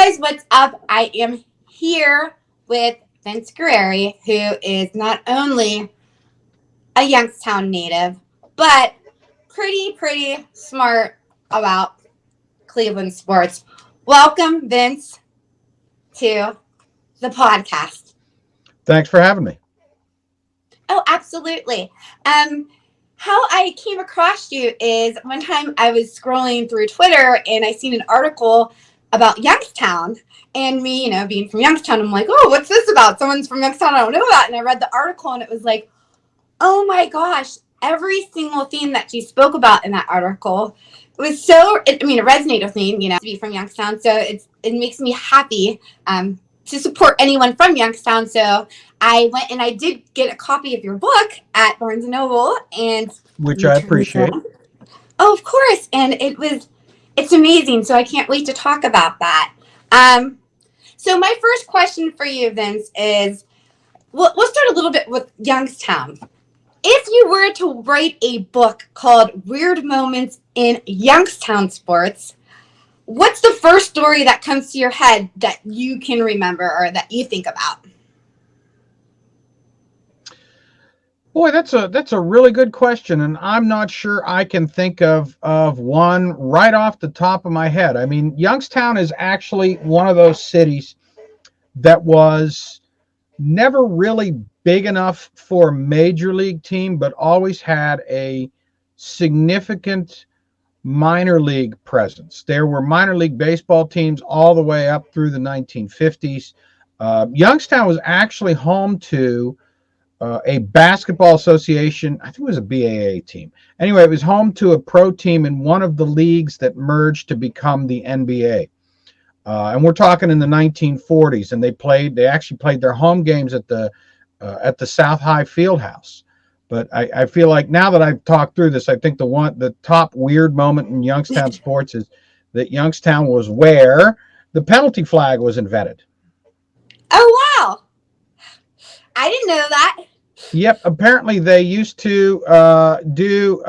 guys, what's up? I am here with Vince Guerreri, who is not only a Youngstown native, but pretty smart about Cleveland sports. Welcome, Vince, to the podcast. Thanks for having me. Oh, absolutely. How I came across you is one time I was scrolling through Twitter and I seen an article about Youngstown, and me, being from Youngstown, I'm like, oh, what's this about? Someone's from Youngstown I don't know about. And I read the article and it was like, oh my gosh, every single theme that you spoke about in that article was it resonated with me, to be from Youngstown. So it makes me happy to support anyone from Youngstown. So I went and I did get a copy of your book at Barnes & Noble, and Which I appreciate. Oh, of course. And it's amazing. So I can't wait to talk about that. So my first question for you, Vince, is we'll start a little bit with Youngstown. If you were to write a book called Weird Moments in Youngstown Sports, what's the first story that comes to your head that you can remember or that you think about? Boy, that's a really good question, and I'm not sure I can think of one right off the top of my head. I mean, Youngstown is actually one of those cities that was never really big enough for a major league team, but always had a significant minor league presence. There were minor league baseball teams all the way up through the 1950s. Youngstown was actually home to a basketball association. I think it was a BAA team. Anyway, it was home to a pro team in one of the leagues that merged to become the NBA. And we're talking in the 1940s, and they actually played their home games at the South High Fieldhouse. But I feel like now that I've talked through this, I think the top weird moment in Youngstown sports is that Youngstown was where the penalty flag was invented. Oh, wow. I didn't know that. Yep. Apparently they used to do,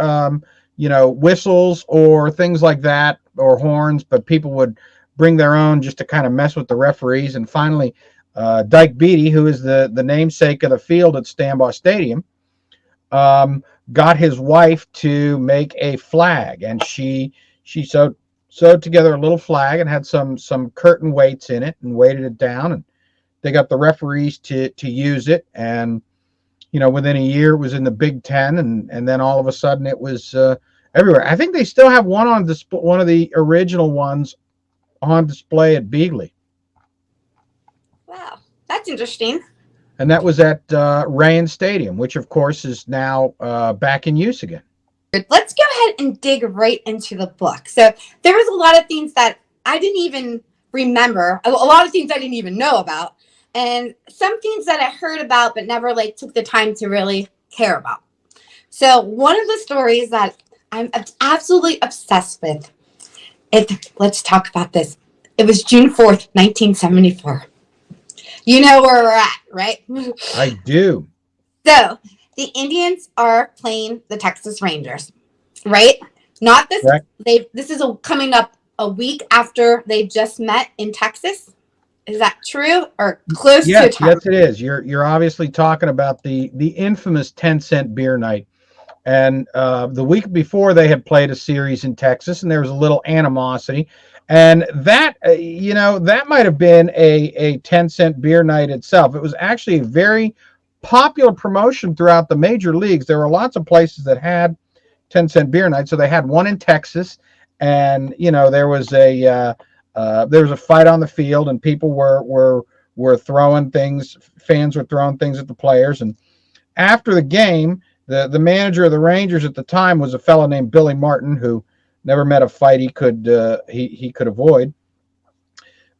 whistles or things like that, or horns, but people would bring their own just to kind of mess with the referees. And finally, Dyke Beatty, who is the namesake of the field at Stambaugh Stadium, got his wife to make a flag, and she sewed together a little flag and had some curtain weights in it and weighted it down, and they got the referees to use it. And within a year it was in the Big Ten, and then all of a sudden it was everywhere. I think they still have one on display, one of the original ones on display at Beagley. Wow, that's interesting. And that was at Rayen Stadium, which of course is now back in use again. Let's go ahead and dig right into the book. So there was a lot of things that I didn't even remember, a lot of things I didn't even know about, and some things that I heard about but never took the time to really care about. So one of the stories that I'm absolutely obsessed with, let's talk about this. It was June 4th, 1974. You know where we're at, right? I do. So the Indians are playing the Texas Rangers, right? Not this. Correct. This is coming up a week after they just met in Texas. Is that true or close to time? Yes, it is. You're obviously talking about the infamous 10-cent beer night. And the week before they had played a series in Texas, and there was a little animosity. And that, that might have been a 10-cent beer night itself. It was actually a very popular promotion throughout the major leagues. There were lots of places that had 10-cent beer nights. So they had one in Texas, and there was a fight on the field, and people were throwing things. Fans were throwing things at the players. And after the game, the manager of the Rangers at the time was a fellow named Billy Martin, who never met a fight he could avoid.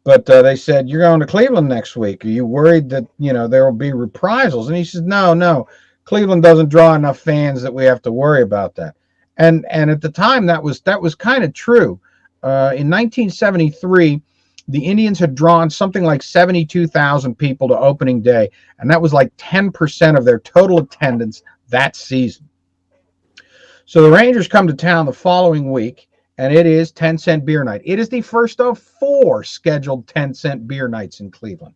But they said, "You're going to Cleveland next week. Are you worried that there will be reprisals?" And he says, "No. Cleveland doesn't draw enough fans that we have to worry about that." And at the time, that was kind of true. In 1973, the Indians had drawn something like 72,000 people to opening day, and that was like 10% of their total attendance that season. So the Rangers come to town the following week, and it is 10-cent beer night. It is the first of 4 scheduled 10-cent beer nights in Cleveland.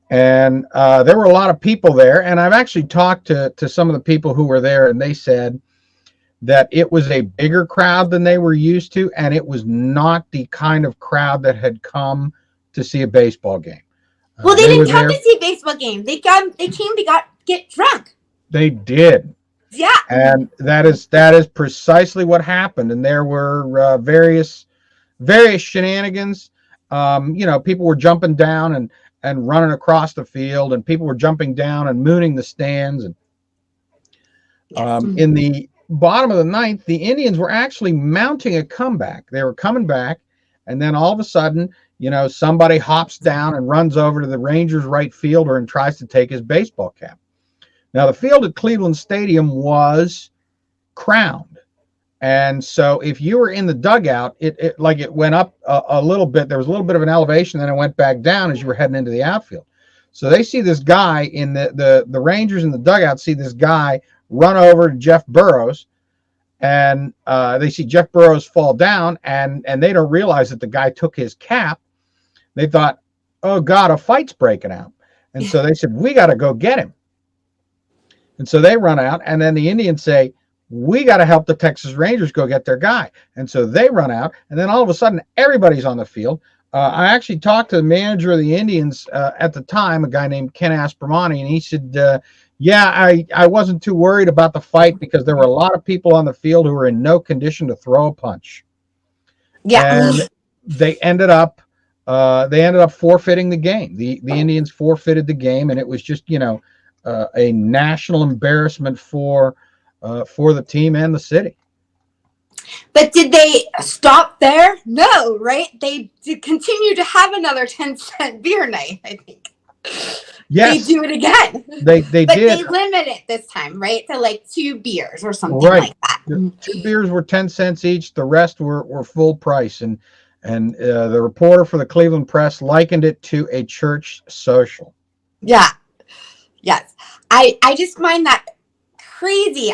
And there were a lot of people there. And I've actually talked to some of the people who were there, and they said that it was a bigger crowd than they were used to, and it was not the kind of crowd that had come to see a baseball game. Well, they didn't come to see a baseball game. They came to get drunk. They did. Yeah. And that is precisely what happened. And there were various shenanigans. People were jumping down and running across the field, and people were jumping down and mooning the stands. And in the bottom of the ninth, the Indians were actually mounting a comeback. They were coming back, and then all of a sudden, somebody hops down and runs over to the Rangers right fielder and tries to take his baseball cap. Now, the field at Cleveland Stadium was crowned. And so if you were in the dugout, it went up a little bit. There was a little bit of an elevation, then it went back down as you were heading into the outfield. So they see this guy in the Rangers in the dugout see this guy run over to Jeff Burroughs, and they see Jeff Burroughs fall down, and they don't realize that the guy took his cap. They thought, oh, God, a fight's breaking out. And so they said, we got to go get him. And so they run out, and then the Indians say, we got to help the Texas Rangers go get their guy. And so they run out, and then all of a sudden, everybody's on the field. I actually talked to the manager of the Indians at the time, a guy named Ken Aspermani, and he said, I wasn't too worried about the fight because there were a lot of people on the field who were in no condition to throw a punch. Yeah. And they ended up forfeiting the game. The Indians forfeited the game, and it was just, a national embarrassment for the team and the city. But did they stop there? No, right? They did continue to have another 10-cent beer night, I think. Yes. They do it again. They but did. They limit it this time, right? To like 2 beers or something like that. 2 beers were 10 cents each. The rest were full price. And the reporter for the Cleveland Press likened it to a church social. Yeah. Yes. I just find that crazy.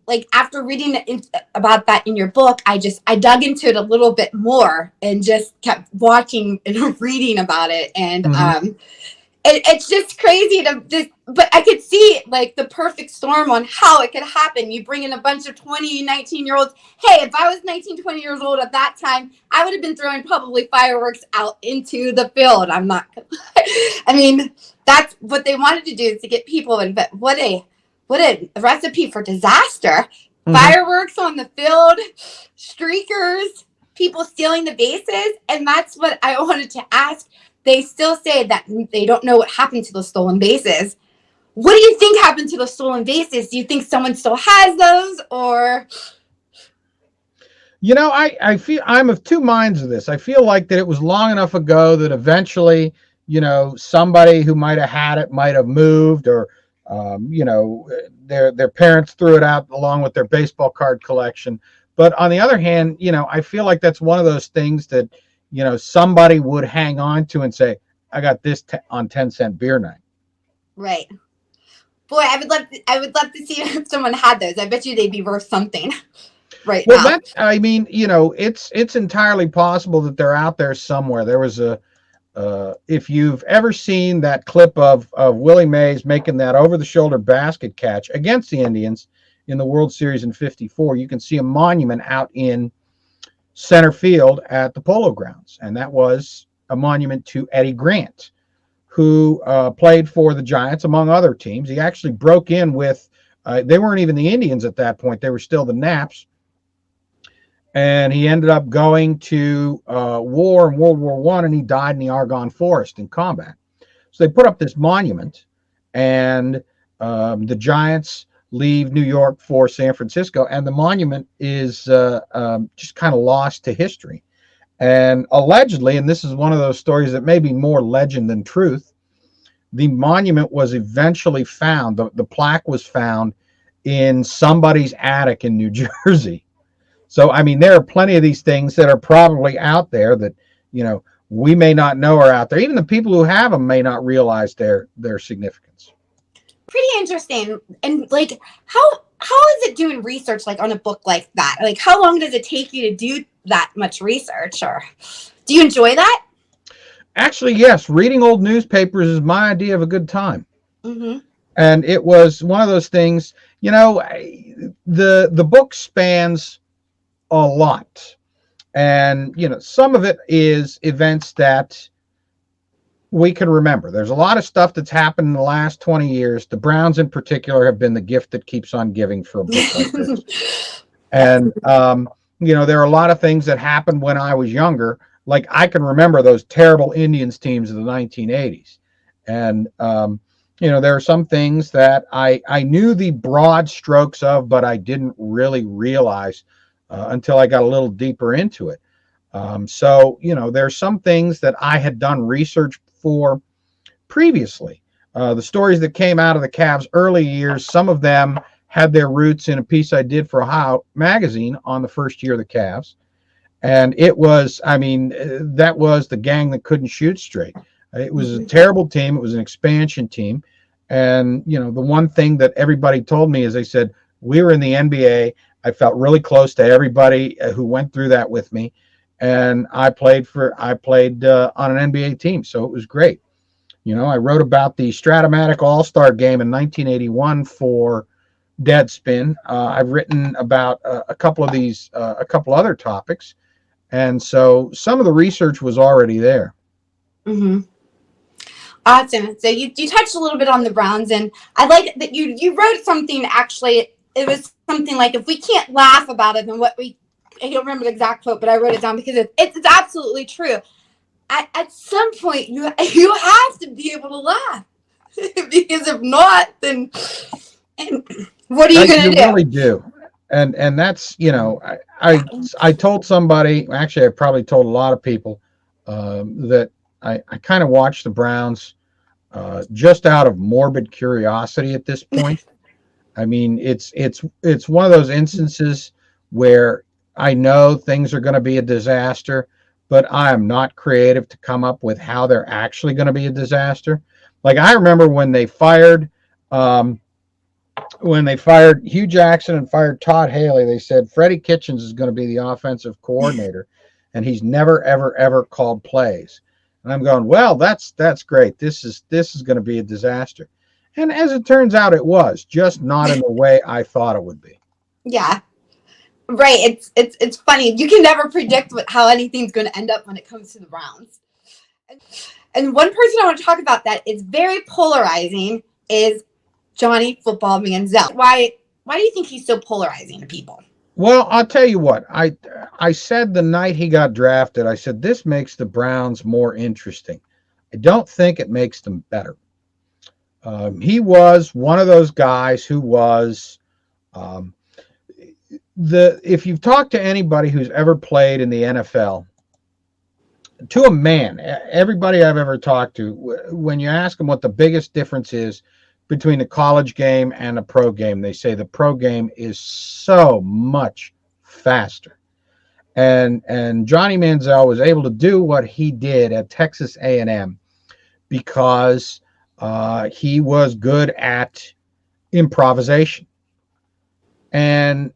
Like after reading about that in your book, I dug into it a little bit more and just kept watching and reading about it. And it's just crazy but I could see like the perfect storm on how it could happen. You bring in a bunch of 19-year-olds. Hey, if I was 19, 20 years old at that time, I would have been throwing probably fireworks out into the field. I'm not, I mean, that's what they wanted to do, is to get people in, but what a recipe for disaster. Fireworks on the field, streakers, people stealing the bases. And that's what I wanted to ask. They still say that they don't know what happened to those stolen bases. What do you think happened to those stolen bases? Do you think someone still has those, or? I feel I'm of two minds of this. I feel like that it was long enough ago that eventually, somebody who might have had it might have moved, or, their parents threw it out along with their baseball card collection. But on the other hand, I feel like that's one of those things that, somebody would hang on to and say, I got this on 10-cent beer night. Right. Boy, I would love to see if someone had those. I bet you they'd be worth something right now. Well, it's entirely possible that they're out there somewhere. There was if you've ever seen that clip of Willie Mays making that over-the-shoulder basket catch against the Indians in the World Series in '54, you can see a monument out in center field at the Polo Grounds, and that was a monument to Eddie Grant, who played for the Giants, among other teams. He actually broke in with, they weren't even the Indians at that point. They were still the Naps. And he ended up going to war in World War I, and he died in the Argonne Forest in combat. So they put up this monument, and the Giants leave New York for San Francisco, and the monument is just kind of lost to history. And allegedly, and this is one of those stories that may be more legend than truth, the monument was eventually found, the plaque was found in somebody's attic in New Jersey. So, I mean, there are plenty of these things that are probably out there that, we may not know are out there. Even the people who have them may not realize their significance. Pretty interesting. And like, how how is it doing research like on a book like that? Like, how long does it take you to do that much research, or do you enjoy that? Actually, yes, reading old newspapers is my idea of a good time. Mm-hmm. And it was one of those things, the book spans a lot. And, some of it is events that we can remember. There's a lot of stuff that's happened in the last 20 years. The Browns, in particular, have been the gift that keeps on giving for a book like this. And, there are a lot of things that happened when I was younger. Like I can remember those terrible Indians teams of the 1980s. And, there are some things that I knew the broad strokes of, but I didn't really realize until I got a little deeper into it. There's some things that I had done research for previously. The stories that came out of the Cavs' early years, some of them had their roots in a piece I did for Ohio Magazine on the first year of the Cavs. And it was, that was the gang that couldn't shoot straight. It was a terrible team. It was an expansion team. And, the one thing that everybody told me is they said, we were in the NBA. I felt really close to everybody who went through that with me. And I played on an NBA team. So it was great. I wrote about the Stratomatic All-Star game in 1981 for Deadspin. I've written about a couple other topics. And so some of the research was already there. Mm-hmm. Awesome. So you touched a little bit on the Browns, and I like that you wrote something. Actually, it was something like, if we can't laugh about it, then I don't remember the exact quote, but I wrote it down because it's absolutely true. At some point, you have to be able to laugh, because if not, then what are you going to do? You really do. And that's, I told somebody, actually I probably told a lot of people that I kind of watched the Browns just out of morbid curiosity at this point. It's one of those instances where I know things are going to be a disaster, but I am not creative to come up with how they're actually going to be a disaster. Like I remember when they fired Hugh Jackson and fired Todd Haley, they said Freddie Kitchens is going to be the offensive coordinator, and he's never, ever, ever called plays. And I'm going, well, that's great. This is going to be a disaster. And as it turns out, it was just not in the way I thought it would be. Yeah, right. It's funny. You can never predict how anything's going to end up when it comes to the Browns. And one person I want to talk about that is very polarizing is Johnny Football Manziel. Why do you think he's so polarizing to people? Well, I'll tell you what. I said the night he got drafted, I said, this makes the Browns more interesting. I don't think it makes them better. He was one of those guys who was if you've talked to anybody who's ever played in the NFL, to a man, everybody I've ever talked to, when you ask them what the biggest difference is between the college game and the pro game, they say the pro game is so much faster. And Johnny Manziel was able to do what he did at Texas A&M because he was good at improvisation. And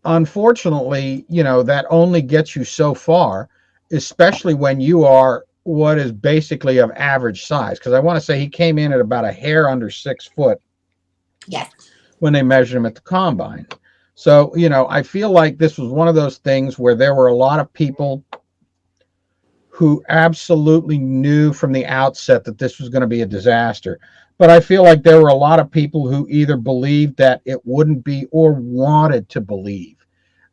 unfortunately, that only gets you so far, especially when you are what is basically of average size. Because I want to say he came in at about a hair under 6 foot. Yes. When they measured him at the combine. So, I feel like this was one of those things where there were a lot of people who absolutely knew from the outset that this was going to be a disaster. But I feel like there were a lot of people who either believed that it wouldn't be or wanted to believe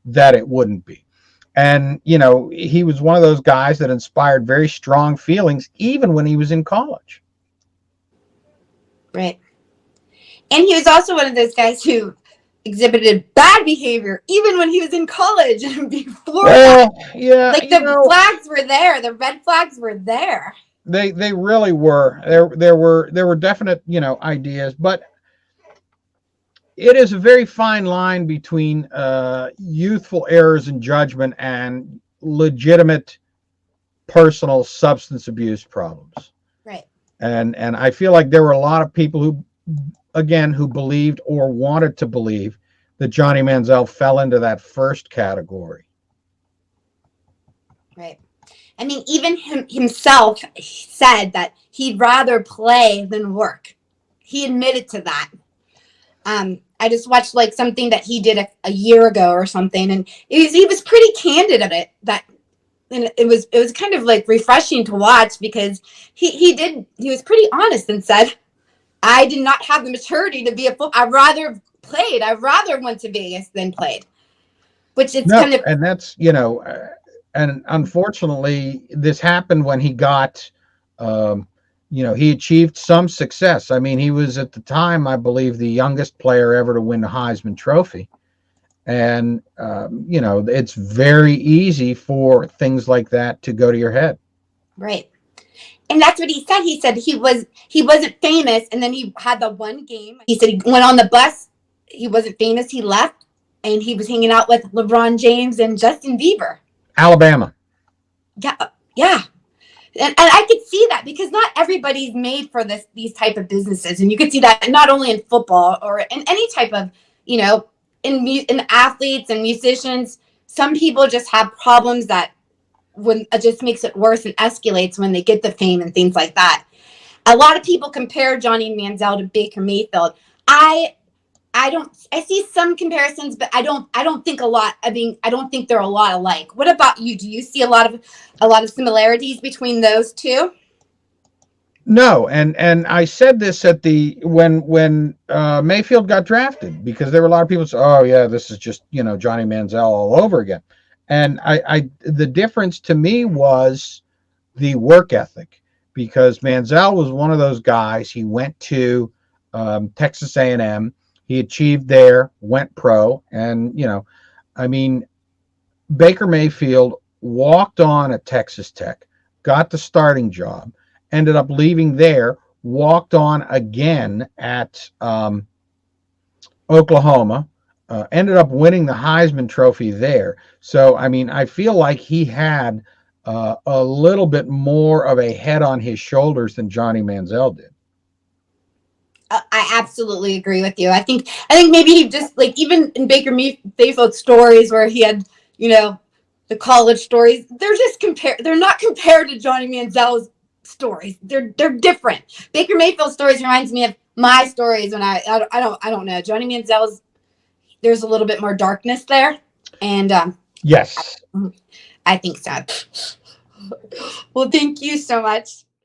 that it wouldn't be. And, he was one of those guys that inspired very strong feelings even when he was in college. Right. And he was also one of those guys who exhibited bad behavior even when he was in college and before that. Yeah. Like the flags were there. The red flags were there. They really were. There were definite, ideas, but it is a very fine line between youthful errors in judgment and legitimate personal substance abuse problems. Right. And I feel like there were a lot of people who again, who believed or wanted to believe that Johnny Manziel fell into that first category. Right. I mean, even himself said that he'd rather play than work. He admitted to that. I just watched like something that he did a year ago or something, and he was pretty candid at it. That and it was kind of like refreshing to watch because he was pretty honest and said, I did not have the maturity to be a football. I'd rather played. I'd rather went to Vegas than played. Which it's No, kind of and that's, and unfortunately, this happened when he got, um, he achieved some success. I mean, he was at the time, I believe, the youngest player ever to win the Heisman Trophy. And, it's very easy for things like that to go to your head. right. And that's what he said. He said he wasn't famous, and then he had the one game. He said he went on the bus. He wasn't famous. He left, and he was hanging out with LeBron James and Justin Bieber. Alabama. Yeah, yeah. And I could see that because not everybody's made for these type of businesses, and you could see that not only in football or in any type of in athletes and musicians. Some people just have problems that when it just makes it worse and escalates when they get the fame and things like that. A lot of people compare Johnny Manziel to Baker Mayfield. I don't I see some comparisons, but I don't think a lot. I mean, I don't think they're a lot alike. What about you? Do you see a lot of similarities between those two? No, and I said this at the when Mayfield got drafted, because there were a lot of people say, "Oh yeah, this is just Johnny Manziel all over again," and I the difference to me was the work ethic, because Manziel was one of those guys. He went to Texas A&M, he achieved there, went pro, and I mean, Baker Mayfield walked on at Texas Tech, got the starting job, ended up leaving there, walked on again at Oklahoma, ended up winning the Heisman Trophy there. So, I mean, I feel like he had a little bit more of a head on his shoulders than Johnny Manziel did. I absolutely agree with you. I think maybe he just like even in Baker Mayfield's stories where he had the college stories. They're just compared. They're not compared to Johnny Manziel's stories. They're different. Baker Mayfield's stories reminds me of my stories when I don't know Johnny Manziel's. There's a little bit more darkness there, and Yes. I think so. Well, thank you so much.